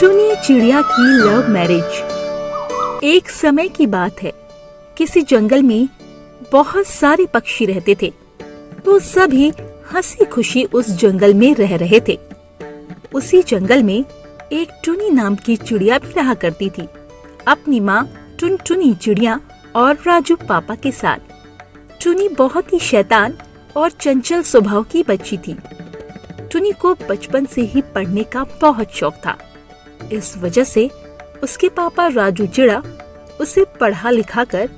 टुनी चिड़िया की love marriage. एक समय की बात है, किसी जंगल में बहुत सारे पक्षी रहते थे। वो सभी हंसी खुशी उस जंगल में रह रहे थे। उसी जंगल में एक टुनी नाम की चिड़िया भी रहा करती थी, अपनी माँ टुनटुनी चिड़िया और राजू पापा के साथ। टुनी बहुत ही शैतान और चंचल स्वभाव की बच्ची थी। टुनी को बचपन से ही पढ़ने का बहुत शौक था। इस वजह से उसके पापा राजू चिड़ा उसे पढ़ा लिखा कर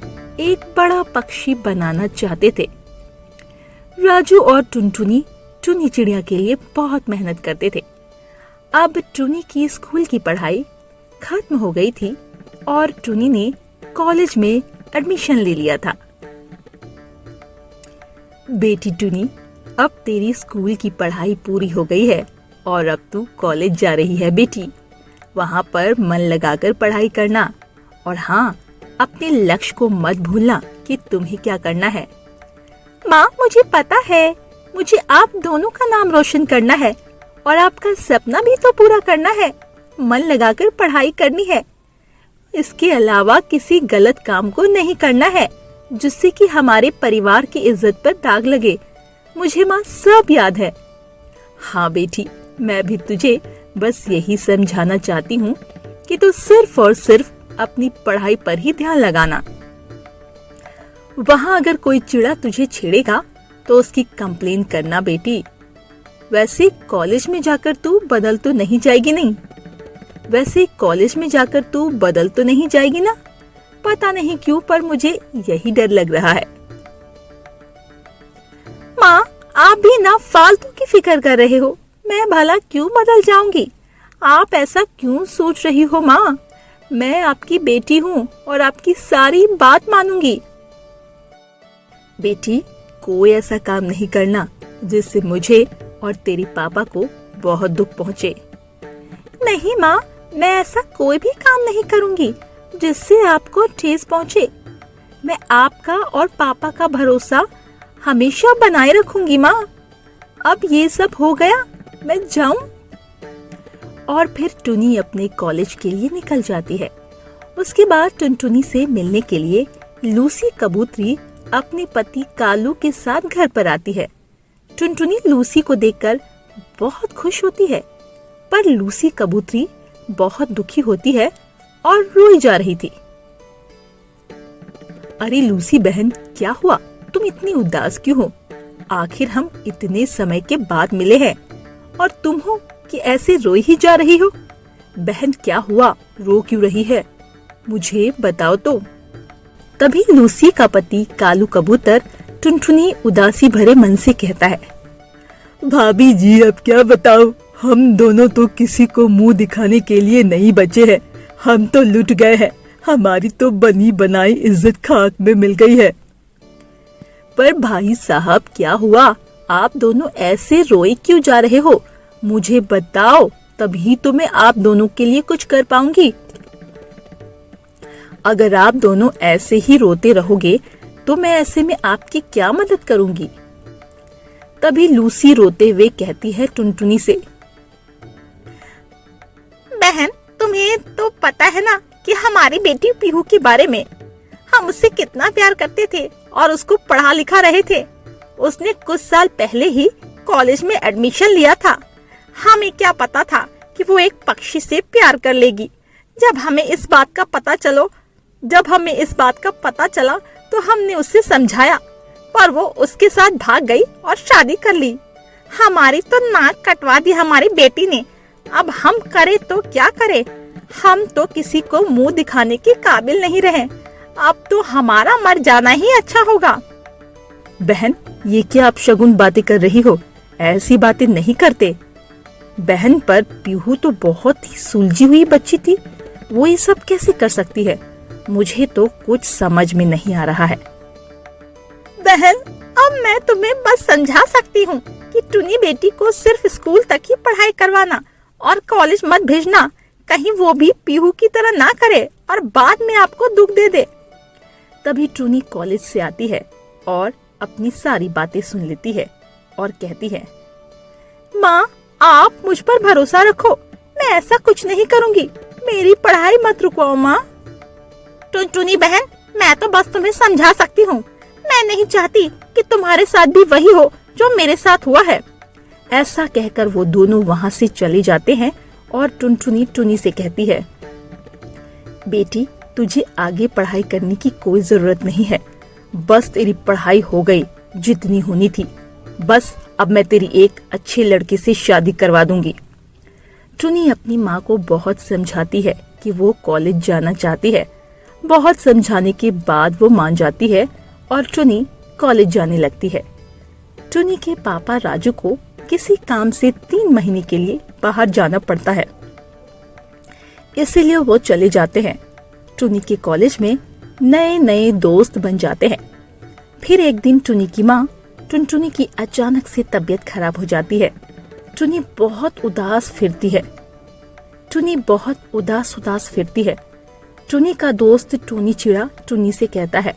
एक बड़ा पक्षी बनाना चाहते थे। राजू और टुनटुनी टुनी चिड़िया के लिए बहुत मेहनत करते थे। अब टुनी की स्कूल की पढ़ाई खत्म हो गई थी और टुनी ने कॉलेज में एडमिशन ले लिया था। बेटी टुनी, अब तेरी स्कूल की पढ़ाई पूरी हो गई है और अब तू कॉलेज जा रही है बेटी। वहाँ पर मन लगाकर पढ़ाई करना और हाँ, अपने लक्ष्य को मत भूलना कि तुम्हें क्या करना है। माँ, मुझे पता है, मुझे आप दोनों का नाम रोशन करना है और आपका सपना भी तो पूरा करना है। मन लगाकर पढ़ाई करनी है। इसके अलावा किसी गलत काम को नहीं करना है जिससे कि हमारे परिवार की इज्जत पर दाग लगे। मुझे माँ सब याद है। हाँ बेटी, मैं भी तुझे बस यही समझाना चाहती हूँ कि तू सिर्फ और सिर्फ अपनी पढ़ाई पर ही ध्यान लगाना। वहाँ अगर कोई चिड़ा तुझे छेड़ेगा तो उसकी कंप्लेन करना बेटी। वैसे कॉलेज में जाकर तू बदल तो नहीं जाएगी ना? पता नहीं क्यों, पर मुझे यही डर लग रहा है। माँ, आप भी ना फालतू की फिक्र कर रहे हो। मैं भला क्यों बदल जाऊंगी? आप ऐसा क्यों सोच रही हो माँ? मैं आपकी बेटी हूँ और आपकी सारी बात मानूंगी। बेटी, कोई ऐसा काम नहीं करना जिससे मुझे और तेरी पापा को बहुत दुख पहुँचे। नहीं माँ, मैं ऐसा कोई भी काम नहीं करूँगी जिससे आपको ठेस पहुँचे। मैं आपका और पापा का भरोसा हमेशा बनाए रखूंगी माँ। अब ये सब हो गया, मैं जाऊं? और फिर टुनी अपने कॉलेज के लिए निकल जाती है। उसके बाद टुनटुनी से मिलने के लिए लूसी कबूतरी अपने पति कालू के साथ घर पर आती है। टुनटुनी लूसी को देखकर बहुत खुश होती है, पर लूसी कबूतरी बहुत दुखी होती है और रोई जा रही थी। अरे लूसी बहन, क्या हुआ? तुम इतनी उदास क्यों हो? आखिर हम इतने समय के बाद मिले हैं और तुम हो कि ऐसे रोई ही जा रही हो। बहन, क्या हुआ? रो क्यों रही है? मुझे बताओ तो। तभी लूसी का पति कालू कबूतर टुनटुनी उदासी भरे मन से कहता है, भाभी जी, अब क्या बताओ, हम दोनों तो किसी को मुंह दिखाने के लिए नहीं बचे हैं। हम तो लुट गए हैं। हमारी तो बनी बनाई इज्जत खाक में मिल गई है। पर भाई साहब, क्या हुआ? आप दोनों ऐसे रोए क्यों जा रहे हो? मुझे बताओ, तभी तो मैं आप दोनों के लिए कुछ कर पाऊंगी। अगर आप दोनों ऐसे ही रोते रहोगे तो मैं ऐसे में आपकी क्या मदद करूंगी? तभी लूसी रोते हुए कहती है टुनटुनी से, बहन, तुम्हें तो पता है ना कि हमारी बेटी पीहू के बारे में। हम उससे कितना प्यार करते थे और उसको पढ़ा लिखा रहे थे। उसने कुछ साल पहले ही कॉलेज में एडमिशन लिया था। हमें क्या पता था कि वो एक पक्षी से प्यार कर लेगी। जब हमें इस बात का पता चला तो हमने उससे समझाया, पर वो उसके साथ भाग गई और शादी कर ली। हमारी तो नाक कटवा दी हमारी बेटी ने। अब हम करे तो क्या करे? हम तो किसी को मुंह दिखाने के काबिल नहीं रहे। अब तो हमारा मर जाना ही अच्छा होगा। बहन, ये क्या आप शगुन बातें कर रही हो? ऐसी बातें नहीं करते। बहन, पर पीहू तो बहुत ही सुलझी हुई बच्ची थी। वो ये सब कैसे कर सकती है? मुझे तो कुछ समझ में नहीं आ रहा है। बहन, अब मैं तुम्हें बस समझा सकती हूँ कि टुनी बेटी को सिर्फ स्कूल तक ही पढ़ाई करवाना और कॉलेज मत भेजना। कहीं वो भी पीहू की तरह ना करे और बाद में आपको दुख दे दे। तभी टुनी कॉलेज से आती है और अपनी सारी बातें सुन लेती है और कहती है, माँ, आप मुझ पर भरोसा रखो। मैं मैं ऐसा कुछ नहीं करूँगी। मेरी पढ़ाई मत रुकवाओ माँ। टुनटुनी बहन, मैं तो बस तुम्हें समझा सकती हूँ। मैं नहीं चाहती कि तुम्हारे साथ भी वही हो जो मेरे साथ हुआ है। ऐसा कहकर वो दोनों वहाँ से चले जाते हैं और टुनटुनी टुनी से कहती है, बेटी, तुझे आगे पढ़ाई करने की कोई जरूरत नहीं है। बस तेरी पढ़ाई हो गई जितनी होनी थी। बस अब मैं तेरी एक अच्छे लड़के से शादी करवा दूंगी। टुनी अपनी माँ को बहुत समझाती है कि वो कॉलेज जाना चाहती है। बहुत समझाने के बाद वो मान जाती है और टुनी कॉलेज जाने लगती है। टुनी के पापा राजू को किसी काम से 3 महीने के लिए बाहर जाना पड़ता है, इसीलिए वो चले जाते हैं। टुनी के कॉलेज में नए नए दोस्त बन जाते हैं। फिर एक दिन टुनी की माँ टुनटुनी की अचानक से तबीयत खराब हो जाती है। टुनी बहुत उदास फिरती है। टुनी का दोस्त टुनी चिड़ा टुनी से कहता है,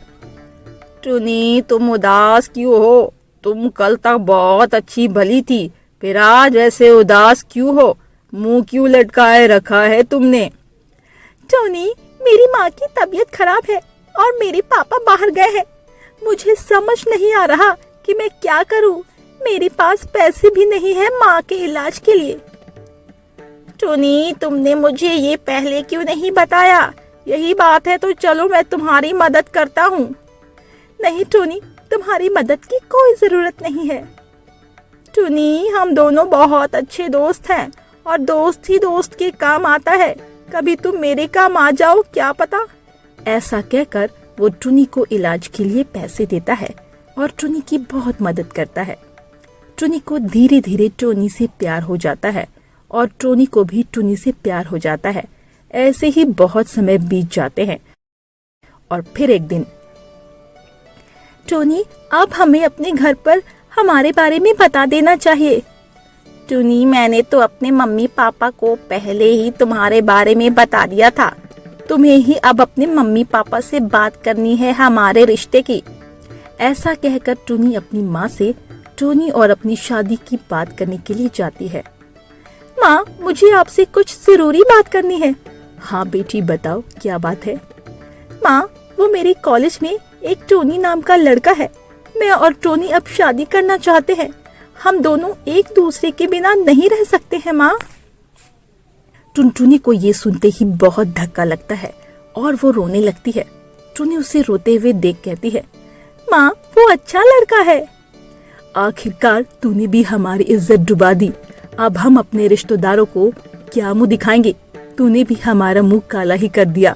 टुनी, तुम उदास क्यों हो? तुम कल तक बहुत अच्छी भली थी, फिर आज ऐसे उदास क्यों हो? मुंह क्यों लटकाए रखा है तुमने? टुनी, मेरी माँ की तबीयत खराब है और मेरे पापा बाहर गए हैं। मुझे समझ नहीं आ रहा कि मैं क्या करूँ। मेरे पास पैसे भी नहीं है माँ के इलाज के लिए। टुनी, तुमने मुझे ये पहले क्यों नहीं बताया? यही बात है तो चलो मैं तुम्हारी मदद करता हूँ। नहीं टुनी, तुम्हारी मदद की कोई जरूरत नहीं है। टुनी, हम दोनों बहुत अच्छे दोस्त हैं और दोस्त ही दोस्त के काम आता है। कभी तुम मेरे काम आ जाओ, क्या पता। ऐसा कहकर वो टुनी को इलाज के लिए पैसे देता है और टुनी की बहुत मदद करता है। टुनी को धीरे धीरे टोनी से प्यार हो जाता है और टोनी को भी टुनी से प्यार हो जाता है। ऐसे ही बहुत समय बीत जाते हैं और फिर एक दिन, टोनी, अब हमें अपने घर पर हमारे बारे में बता देना चाहिए। टुनी, मैंने तो अपने मम्मी पापा को पहले ही तुम्हारे बारे में बता दिया था। तुम्हें ही अब अपने मम्मी पापा से बात करनी है हमारे रिश्ते की। ऐसा कहकर टुनी अपनी माँ से टोनी और अपनी शादी की बात करने के लिए जाती है। माँ, मुझे आपसे कुछ जरूरी बात करनी है। हाँ बेटी, बताओ क्या बात है। माँ, वो मेरे कॉलेज में एक टोनी नाम का लड़का है। मैं और टोनी अब शादी करना चाहते हैं। हम दोनों एक दूसरे के बिना नहीं रह सकते हैं माँ। टुनटुनी को ये सुनते ही बहुत धक्का लगता है और वो रोने लगती है। टुनी उसे रोते हुए देख कहती है, माँ, वो अच्छा लड़का है। आखिरकार तूने भी हमारी इज्जत डुबा दी। अब हम अपने रिश्तेदारों को क्या मुंह दिखाएंगे? तूने भी हमारा मुंह काला ही कर दिया।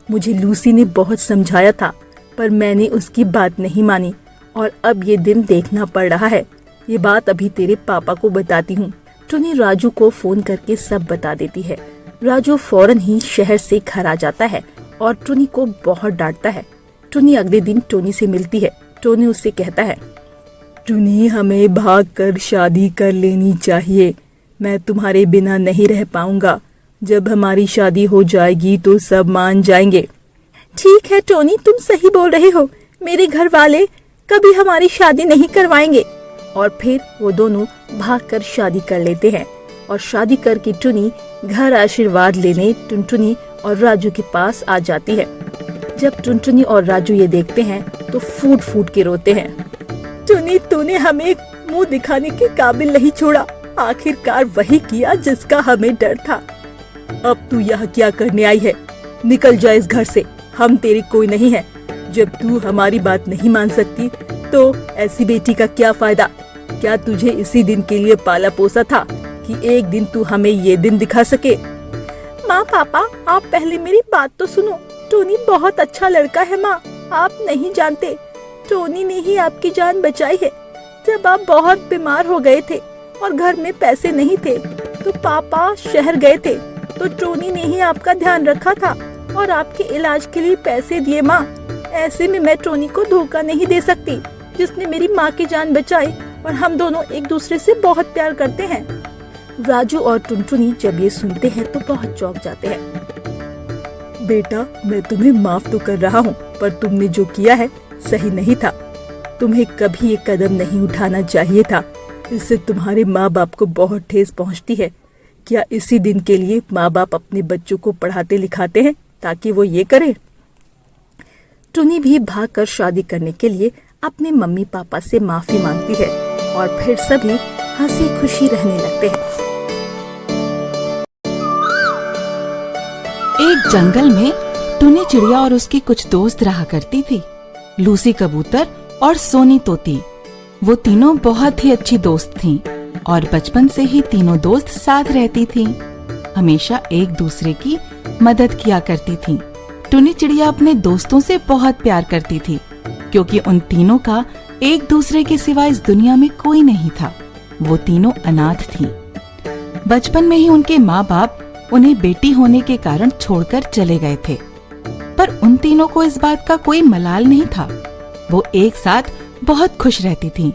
मुझे लूसी ने बहुत समझाया था पर मैंने उसकी बात नहीं मानी और अब ये दिन देखना पड़ रहा है। ये बात अभी तेरे पापा को बताती हूँ। टुनी राजू को फोन करके सब बता देती है। राजू फौरन ही शहर से घर आ जाता है और टुनी को बहुत डांटता है। टुनी अगले दिन टोनी से मिलती है। टोनी उससे कहता है, टुनी, हमें भागकर शादी कर लेनी चाहिए। मैं तुम्हारे बिना नहीं रह पाऊंगा। जब हमारी शादी हो जाएगी तो सब मान जाएंगे। ठीक है टोनी, तुम सही बोल रहे हो। मेरे घर वाले कभी हमारी शादी नहीं करवाएंगे। और फिर वो दोनों भागकर शादी कर लेते हैं और शादी करके टुनी घर आशीर्वाद लेने टुनटुनी और राजू के पास आ जाती है। जब टुनटुनी और राजू ये देखते हैं तो फूट फूट के रोते हैं। टुनी, तूने हमें मुंह दिखाने के काबिल नहीं छोड़ा। आखिरकार वही किया जिसका हमें डर था। अब तू यहाँ क्या करने आई है? निकल जा इस घर से। हम तेरी कोई नहीं है। जब तू हमारी बात नहीं मान सकती तो ऐसी बेटी का क्या फायदा? क्या तुझे इसी दिन के लिए पाला पोसा था कि एक दिन तू हमें ये दिन दिखा सके? माँ, पापा, आप पहले मेरी बात तो सुनो। टोनी बहुत अच्छा लड़का है माँ, आप नहीं जानते। टोनी ने ही आपकी जान बचाई है। जब आप बहुत बीमार हो गए थे और घर में पैसे नहीं थे तो पापा शहर गए थे, तो टोनी ने ही आपका ध्यान रखा था और आपके इलाज के लिए पैसे दिए माँ। ऐसे में मैं टोनी को धोखा नहीं दे सकती, जिसने मेरी माँ की जान बचाई और हम दोनों एक दूसरे से बहुत प्यार करते हैं। राजू और टुनटुनी जब ये सुनते हैं तो बहुत चौंक जाते हैं। बेटा, मैं तुम्हें माफ तो कर रहा हूँ पर तुमने जो किया है सही नहीं था। तुम्हें कभी ये कदम नहीं उठाना चाहिए था। इससे तुम्हारे माँ बाप को बहुत ठेस पहुँचती है। क्या इसी दिन के लिए माँ बाप अपने बच्चों को पढ़ाते लिखाते हैं ताकि वो ये करे? टुनी भी भागकर शादी करने के लिए अपने मम्मी पापा से माफी मांगती है और फिर सभी हंसी खुशी रहने लगते हैं। एक जंगल में टुनी चिड़िया और उसकी कुछ दोस्त रहा करती थी। लूसी कबूतर और सोनी तोती, वो तीनों बहुत ही अच्छी दोस्त थीं और बचपन से ही तीनों दोस्त साथ रहती थीं। हमेशा एक दूसरे की मदद किया करती थीं। टुनी चिड़िया अपने दोस्तों से बहुत प्यार करती थी क्योंकि उन तीनों का एक दूसरे के सिवा इस दुनिया में कोई नहीं था। वो तीनों अनाथ थीं। बचपन में ही उनके माँ बाप उन्हें बेटी होने के कारण छोड़कर चले गए थे, पर उन तीनों को इस बात का कोई मलाल नहीं था। वो एक साथ बहुत खुश रहती थीं।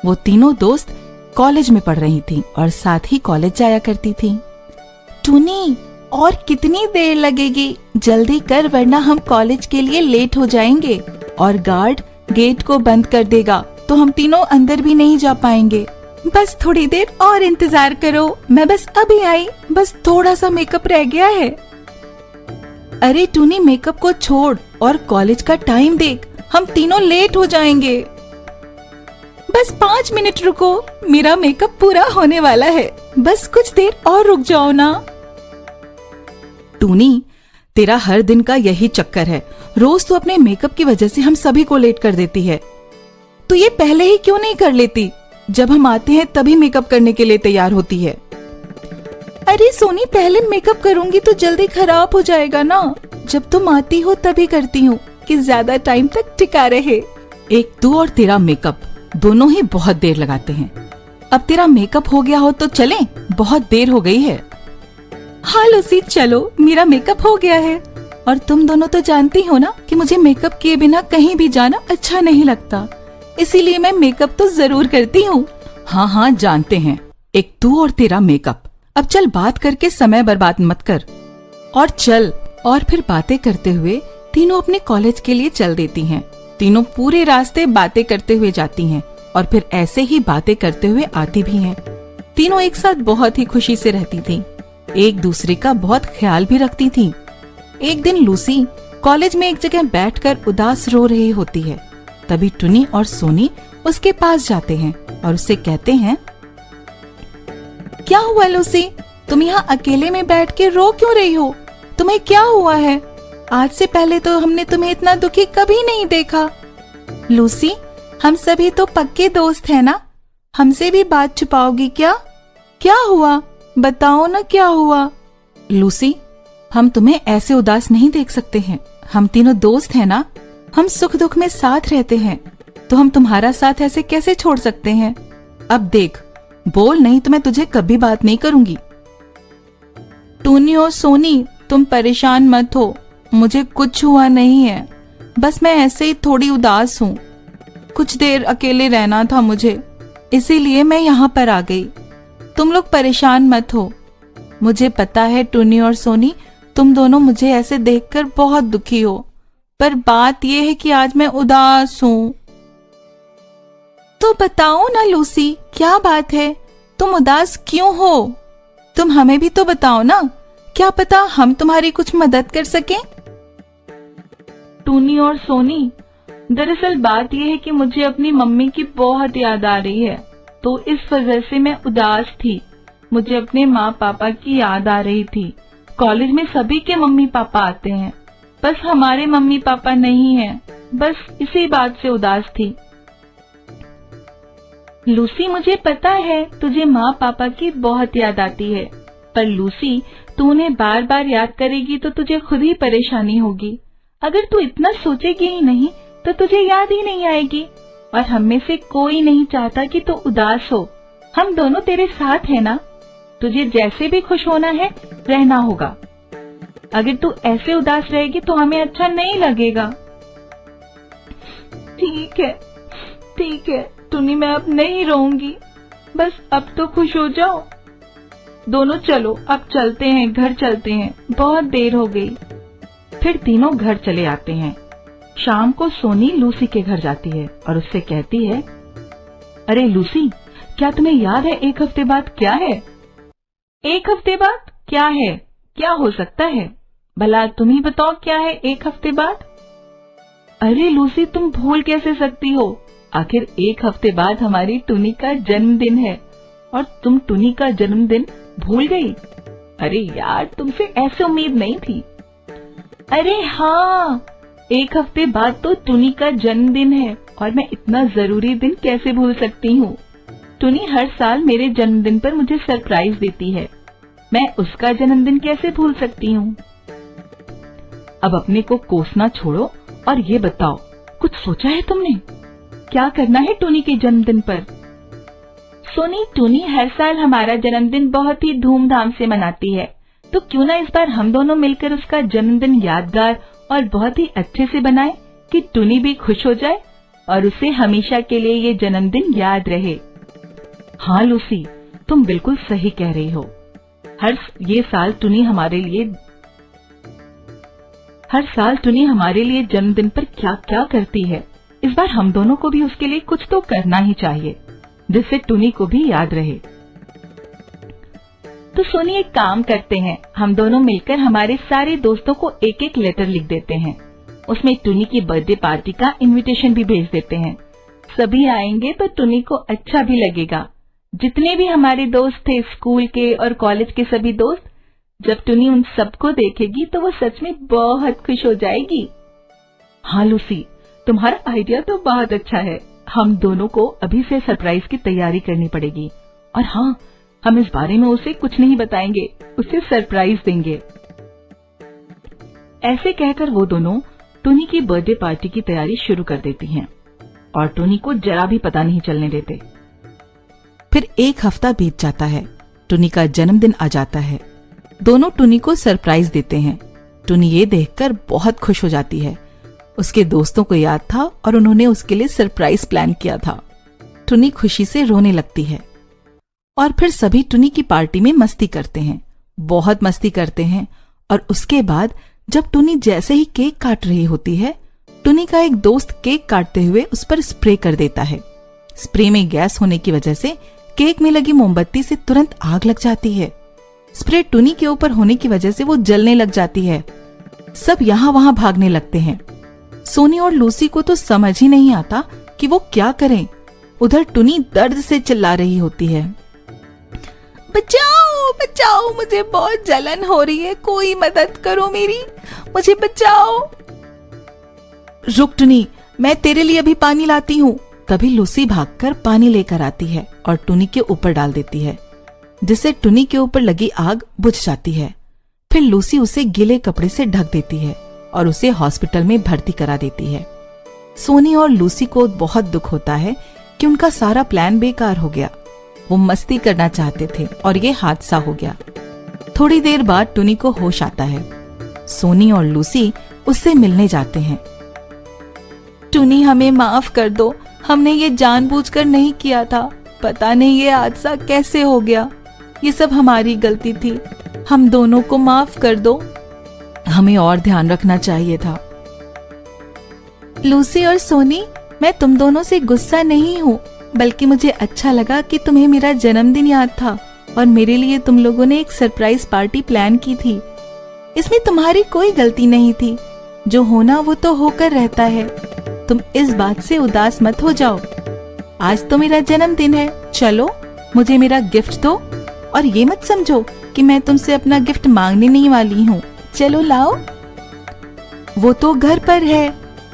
वो तीनों दोस्त कॉलेज में पढ़ रही थीं और साथ ही कॉलेज जाया करती थीं। टुनी, और कितनी देर लगेगी? जल्दी कर वरना हम कॉलेज के लिए लेट हो जाएंगे और गार्ड गेट को बंद कर देगा तो हम तीनों अंदर भी नहीं जा पाएंगे। बस थोड़ी देर और इंतजार करो, मैं बस अभी आई, बस थोड़ा सा मेकअप रह गया है। अरे टुनी, मेकअप को छोड़ और कॉलेज का टाइम देख, हम तीनों लेट हो जाएंगे। बस 5 मिनट रुको, मेरा मेकअप पूरा होने वाला है, बस कुछ देर और रुक जाओ ना। टूनी, तेरा हर दिन का यही चक्कर है। रोज तो अपने मेकअप की वजह से हम सभी को लेट कर देती है। तो ये पहले ही क्यों नहीं कर लेती? जब हम आते हैं तभी मेकअप करने के लिए तैयार होती है। अरे सोनी, पहले मेकअप करूंगी तो जल्दी खराब हो जाएगा ना। जब तुम आती हो तभी करती हूँ कि ज्यादा टाइम तक टिका रहे। एक तू और तेरा मेकअप दोनों ही बहुत देर लगाते हैं। अब तेरा मेकअप हो गया हो तो चलें, बहुत देर हो गई है। हाँ लूसी, चलो, मेरा मेकअप हो गया है। और तुम दोनों तो जानती हो ना कि मुझे मेकअप किए बिना कहीं भी जाना अच्छा नहीं लगता, इसीलिए मैं मेकअप तो जरूर करती हूँ। हाँ हाँ, जानते हैं, एक तू और तेरा मेकअप। अब चल, बात करके समय बर्बाद मत कर और चल। और फिर बातें करते हुए तीनों अपने कॉलेज के लिए चल देती हैं। तीनों पूरे रास्ते बातें करते हुए जाती हैं और फिर ऐसे ही बातें करते हुए आती भी हैं। तीनों एक साथ बहुत ही खुशी से रहती थीं, एक दूसरे का बहुत ख्याल भी रखती थीं। एक दिन लूसी कॉलेज में एक जगह बैठकर उदास रो रही होती है। तभी टुनी और सोनी उसके पास जाते हैं और उससे कहते हैं, क्या हुआ लूसी, तुम यहाँ अकेले में बैठ के रो क्यों रही हो? तुम्हें क्या हुआ है? आज से पहले तो हमने तुम्हें इतना दुखी कभी नहीं देखा। लूसी, हम सभी तो पक्के दोस्त हैं ना, हमसे भी बात छुपाओगी क्या? क्या हुआ, बताओ ना क्या हुआ? लूसी, हम तुम्हें ऐसे उदास नहीं देख सकते हैं। हम तीनों दोस्त हैं ना, हम सुख दुख में साथ रहते हैं, तो हम तुम्हारा साथ ऐसे कैसे छोड़ सकते हैं? अब देख, बोल, नहीं तो मैं तुझे कभी बात नहीं करूंगी। टूनी और सोनी, तुम परेशान मत हो, मुझे कुछ हुआ नहीं है, बस मैं ऐसे ही थोड़ी उदास हूँ। कुछ देर अकेले रहना था मुझे, इसीलिए मैं यहाँ पर आ गई। तुम लोग परेशान मत हो। मुझे पता है टूनी और सोनी, तुम दोनों मुझे ऐसे देखकर बहुत दुखी हो, पर बात यह है कि आज मैं उदास हूँ। तो बताओ ना लूसी, क्या बात है, तुम उदास क्यों हो? तुम हमें भी तो बताओ ना, क्या पता हम तुम्हारी कुछ मदद कर सकें। टूनी और सोनी, दरअसल बात यह है कि मुझे अपनी मम्मी की बहुत याद आ रही है, तो इस वजह से मैं उदास थी। मुझे अपने माँ पापा की याद आ रही थी। कॉलेज में सभी के मम्मी पापा आते हैं, बस हमारे मम्मी पापा नहीं हैं, बस इसी बात से उदास थी। लूसी, मुझे पता है तुझे माँ पापा की बहुत याद आती है, पर लूसी, तू उन्हें बार बार याद करेगी तो तुझे खुद ही परेशानी होगी। अगर तू इतना सोचेगी ही नहीं तो तुझे याद ही नहीं आएगी, और हम में से कोई नहीं चाहता कि तू उदास हो। हम दोनों तेरे साथ हैं ना, तुझे जैसे भी खुश होना है रहना होगा। अगर तू ऐसे उदास रहेगी तो हमें अच्छा नहीं लगेगा। ठीक है टुनी, मैं अब नहीं रोऊंगी, बस अब तो खुश हो जाओ। दोनों चलो, अब चलते हैं, घर चलते हैं, बहुत देर हो गई। फिर तीनों घर चले आते हैं। शाम को सोनी लूसी के घर जाती है और उससे कहती है, अरे लूसी, क्या तुम्हें याद है 1 हफ्ते बाद क्या है? एक हफ्ते बाद क्या है? क्या हो सकता है? भला तुम ही बताओ क्या है एक हफ्ते बाद? अरे लूसी, तुम भूल कैसे सकती हो? आखिर एक हफ्ते बाद हमारी टुनी का जन्मदिन है और तुम टुनी का जन्मदिन भूल गई? अरे यार, तुमसे ऐसे उम्मीद नहीं थी। अरे हाँ, एक हफ्ते बाद तो टुनी का जन्मदिन है और मैं इतना जरूरी दिन कैसे भूल सकती हूँ। टुनी हर साल मेरे जन्मदिन पर मुझे सरप्राइज देती है, मैं उसका जन्मदिन कैसे भूल सकती हूँ। अब अपने को कोसना छोड़ो और ये बताओ, कुछ सोचा है तुमने? क्या करना है टुनी के जन्मदिन पर? सोनी, टुनी हर साल हमारा जन्मदिन बहुत ही धूमधाम से मनाती है, तो क्यों ना इस बार हम दोनों मिलकर उसका जन्मदिन यादगार और बहुत ही अच्छे से बनाएं कि टुनी भी खुश हो जाए और उसे हमेशा के लिए ये जन्मदिन याद रहे। हाँ लूसी, तुम बिल्कुल सही कह रही हो। हर साल टुनी हमारे लिए जन्मदिन पर क्या क्या करती है, इस बार हम दोनों को भी उसके लिए कुछ तो करना ही चाहिए जिससे टुनी को भी याद रहे। तो सोनी, एक काम करते हैं, हम दोनों मिलकर हमारे सारे दोस्तों को एक एक लेटर लिख देते हैं, उसमें टुनी की बर्थडे पार्टी का इनविटेशन भी भेज देते हैं। सभी आएंगे तो टुनी को अच्छा भी लगेगा। जितने भी हमारे दोस्त थे, स्कूल के और कॉलेज के सभी दोस्त, जब टुनी उन सबको देखेगी तो वो सच में बहुत खुश हो जाएगी। हाँ लूसी, तुम्हारा आइडिया तो बहुत अच्छा है। हम दोनों को अभी से सरप्राइज की तैयारी करनी पड़ेगी। और हाँ, हम इस बारे में उसे कुछ नहीं बताएंगे, उसे सरप्राइज देंगे। ऐसे कहकर वो दोनों टुनी की बर्थडे पार्टी की तैयारी शुरू कर देती हैं और टुनी को जरा भी पता नहीं चलने देते। फिर एक हफ्ता बीत जाता है, टुनी का जन्मदिन आ जाता है। दोनों टुनी को सरप्राइज देते हैं। टुनी ये देखकर बहुत खुश हो जाती है। उसके दोस्तों को याद था और उन्होंने उसके लिए सरप्राइज प्लान किया था। टुनी खुशी से रोने लगती है और फिर सभी टुनी की पार्टी में मस्ती करते हैं, बहुत मस्ती करते हैं। और उसके बाद जब टुनी जैसे ही केक काट रही होती है, टुनी का एक दोस्त केक काटते हुए उस पर स्प्रे कर देता है। स्प्रे में गैस होने की वजह से केक में लगी मोमबत्ती से तुरंत आग लग जाती है। स्प्रे टुनी के ऊपर होने की वजह से वो जलने लग जाती है। सब यहाँ वहाँ भागने लगते हैं। सोनी और लूसी को तो समझ ही नहीं आता कि वो क्या करें। उधर टुनी दर्द से चिल्ला रही होती है, बचाओ बचाओ, मुझे बहुत जलन हो रही है, कोई मदद करो मेरी, मुझे बचाओ। रुक टुनी, मैं तेरे लिए अभी पानी लाती हूँ। तभी लूसी भागकर पानी लेकर आती है और टुनी के ऊपर डाल देती है, जिससे टुनी के ऊपर लगी आग बुझ जाती है। फिर लूसी उसे गीले कपड़े से ढक देती है और उसे हॉस्पिटल में भर्ती करा देती है। सोनी और लूसी को बहुत दुख होता है कि उनका सारा प्लान बेकार हो गया। वो मस्ती करना चाहते थे और ये हादसा हो गया। थोड़ी देर बाद टुनी को होश आता है। सोनी और लूसी उससे मिलने जाते हैं। टुनी, हमें माफ कर दो, हमने ये जानबूझकर नहीं किया था, पता नहीं ये हादसा कैसे हो गया, ये सब हमारी गलती थी, हम दोनों को माफ कर दो, हमें और ध्यान रखना चाहिए था। लूसी और सोनी, मैं तुम दोनों से गुस्सा नहीं हूँ, बल्कि मुझे अच्छा लगा कि तुम्हें मेरा जन्मदिन याद था और मेरे लिए तुम लोगों ने एक सरप्राइज पार्टी प्लान की थी। इसमें तुम्हारी कोई गलती नहीं थी, जो होना वो तो होकर रहता है। तुम इस बात से उदास मत हो जाओ। आज तो मेरा जन्मदिन है, चलो मुझे मेरा गिफ्ट दो और ये मत समझो कि मैं तुमसे अपना गिफ्ट मांगने नहीं वाली हूँ, चलो लाओ। वो तो घर पर है,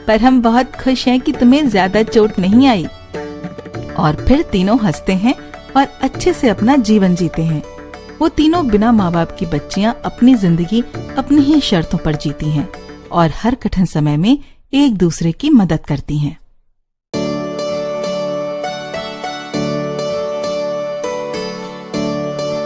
पर हम बहुत खुश हैं कि तुम्हें ज्यादा चोट नहीं आई। और फिर तीनों हंसते हैं और अच्छे से अपना जीवन जीते हैं। वो तीनों बिना माँ बाप की बच्चियां अपनी जिंदगी अपनी ही शर्तों पर जीती हैं और हर कठिन समय में एक दूसरे की मदद करती हैं।